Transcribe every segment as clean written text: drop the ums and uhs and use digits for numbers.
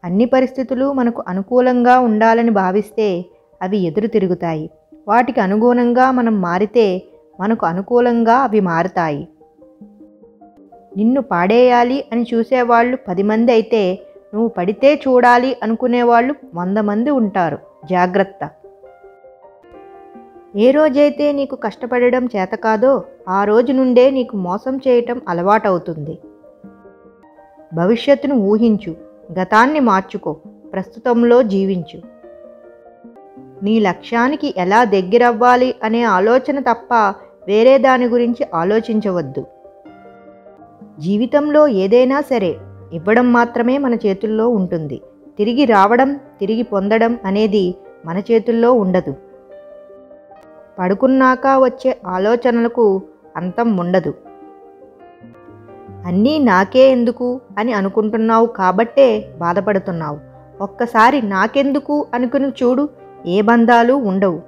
అన్ని పరిస్థితులు మనకు అనుకూలంగా ఉండాలని భావిస్తే అవి ఎదురు తిరుగుతాయి. వాటికి అనుగుణంగా మనం మారితే మనకు అనుకూలంగా అవి మారుతాయి. నిన్ను పాడేయాలి అని చూసేవాళ్ళు 10 మంది అయితే నువ్వు పడితే చూడాలి అనుకునేవాళ్ళు 100 మంది ఉంటారు. జాగ్రత్త. ఏ రోజైతే నీకు కష్టపడడం చేతకాదో ఆ రోజు నుండే నీకు మోసం చేయటం అలవాటవుతుంది. భవిష్యత్తును ఊహించు, గతాన్ని మార్చుకో, ప్రస్తుతంలో జీవించు. నీ లక్ష్యానికి ఎలా దగ్గరవ్వాలి అనే ఆలోచన తప్ప వేరే దాని గురించి ఆలోచించవద్దు. జీవితంలో ఏదైనా సరే ఇవ్వడం మాత్రమే మన చేతుల్లో ఉంటుంది. తిరిగి రావడం, తిరిగి పొందడం అనేది మన చేతుల్లో ఉండదు. పడుకున్నాక వచ్చే ఆలోచనలకు అంతం ఉండదు. అన్నీ నాకే ఎందుకు అని అనుకుంటున్నావు కాబట్టే బాధపడుతున్నావు. ఒక్కసారి నాకెందుకు అనుకుని చూడు, ఏ బంధాలు ఉండవు.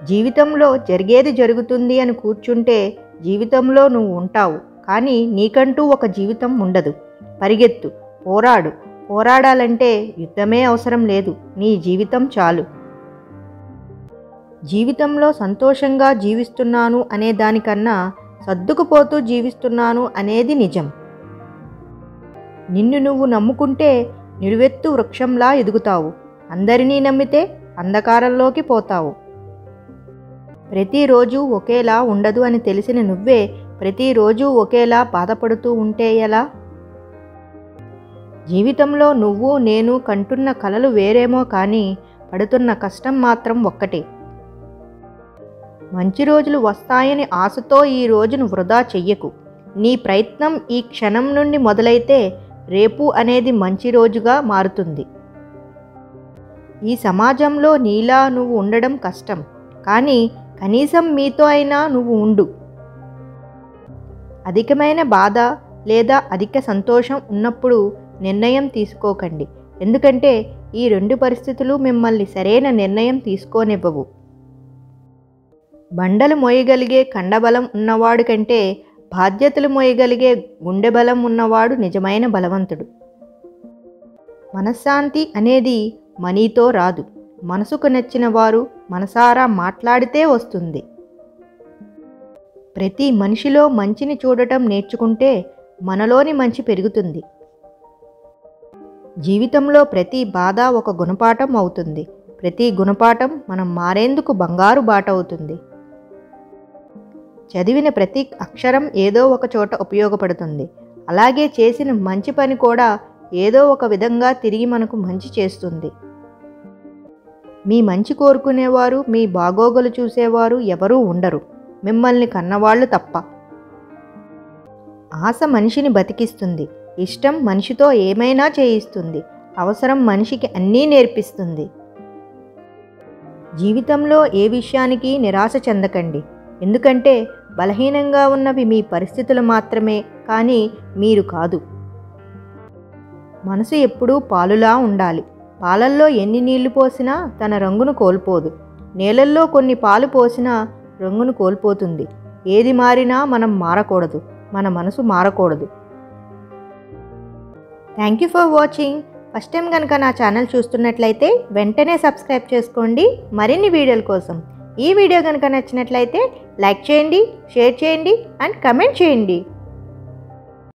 జీవితంలో జరిగేది జరుగుతుంది అని కూర్చుంటే జీవితంలో నువ్వు ఉంటావు, కానీ నీకంటూ ఒక జీవితం ఉండదు. పరిగెత్తు, పోరాడు. పోరాడాలంటే యుద్ధమే అవసరం లేదు, నీ జీవితం చాలు. జీవితంలో సంతోషంగా జీవిస్తున్నాను అనే దానికన్నా సర్దుకుపోతూ జీవిస్తున్నాను అనేది నిజం. నిన్ను నువ్వు నమ్ముకుంటే నిలువెత్తు వృక్షంలా ఎదుగుతావు. అందరినీ నమ్మితే అంధకారంలోకి పోతావు. ప్రతిరోజు ఒకేలా ఉండదు అని తెలిసిన నువ్వే ప్రతిరోజు ఒకేలా బాధపడుతూ ఉంటే ఎలా? జీవితంలో నువ్వు నేను కంటున్న కలలు వేరేమో కానీ పడుతున్న కష్టం మాత్రం ఒక్కటే. మంచి రోజులు వస్తాయని ఆశతో ఈ రోజును వృధా చెయ్యకు. నీ ప్రయత్నం ఈ క్షణం నుండి మొదలైతే రేపు అనేది మంచి రోజుగా మారుతుంది. ఈ సమాజంలో నీలా నువ్వు ఉండడం కష్టం, కానీ కనీసం మీతో అయినా నువ్వు ఉండు. అధికమైన బాధ లేదా అధిక సంతోషం ఉన్నప్పుడు నిర్ణయం తీసుకోకండి, ఎందుకంటే ఈ 2 పరిస్థితులు మిమ్మల్ని సరైన నిర్ణయం తీసుకోనివ్వవు. బండలు మోయగలిగే కండబలం ఉన్నవాడు కంటే బాధ్యతలు మోయగలిగే గుండె బలం ఉన్నవాడు నిజమైన బలవంతుడు. మనశ్శాంతి అనేది మనీతో రాదు, మనసుకు నచ్చిన వారు మనసారా మాట్లాడితే వస్తుంది. ప్రతి మనిషిలో మంచిని చూడటం నేర్చుకుంటే మనలోని మంచి పెరుగుతుంది. జీవితంలో ప్రతి బాధ ఒక గుణపాఠం అవుతుంది. ప్రతి గుణపాఠం మనం మారేందుకు బంగారు బాట అవుతుంది. చదివిన ప్రతి అక్షరం ఏదో ఒక చోట ఉపయోగపడుతుంది. అలాగే చేసిన మంచి పని కూడా ఏదో ఒక విధంగా తిరిగి మనకు మంచి చేస్తుంది. మీ మంచి కోరుకునేవారు, మీ బాగోగులు చూసేవారు ఎవరూ ఉండరు, మిమ్మల్ని కన్నవాళ్ళు తప్ప. ఆశ మనిషిని బతికిస్తుంది. ఇష్టం మనిషితో ఏమైనా చేయిస్తుంది. అవసరం మనిషికి అన్నీ నేర్పిస్తుంది. జీవితంలో ఏ విషయానికి నిరాశ చెందకండి, ఎందుకంటే బలహీనంగా ఉన్నవి మీ పరిస్థితులు మాత్రమే, కానీ మీరు కాదు. మనసు ఎప్పుడూ పాలులా ఉండాలి. పాలల్లో ఎన్ని నీళ్లు పోసినా తన రంగును కోల్పోదు. నీళ్ళల్లో కొన్ని పాలు పోసినా రంగును కోల్పోతుంది. ఏది మారినా మనం మారకూడదు, మన మనసు మారకూడదు. Thank you for watching. First time కనుక నా ఛానల్ చూస్తున్నట్లయితే వెంటనే సబ్స్క్రైబ్ చేసుకోండి మరిన్ని వీడియోల కోసం. ఈ వీడియో కనుక నచ్చినట్లయితే లైక్ చేయండి, షేర్ చేయండి అండ్ కమెంట్ చేయండి.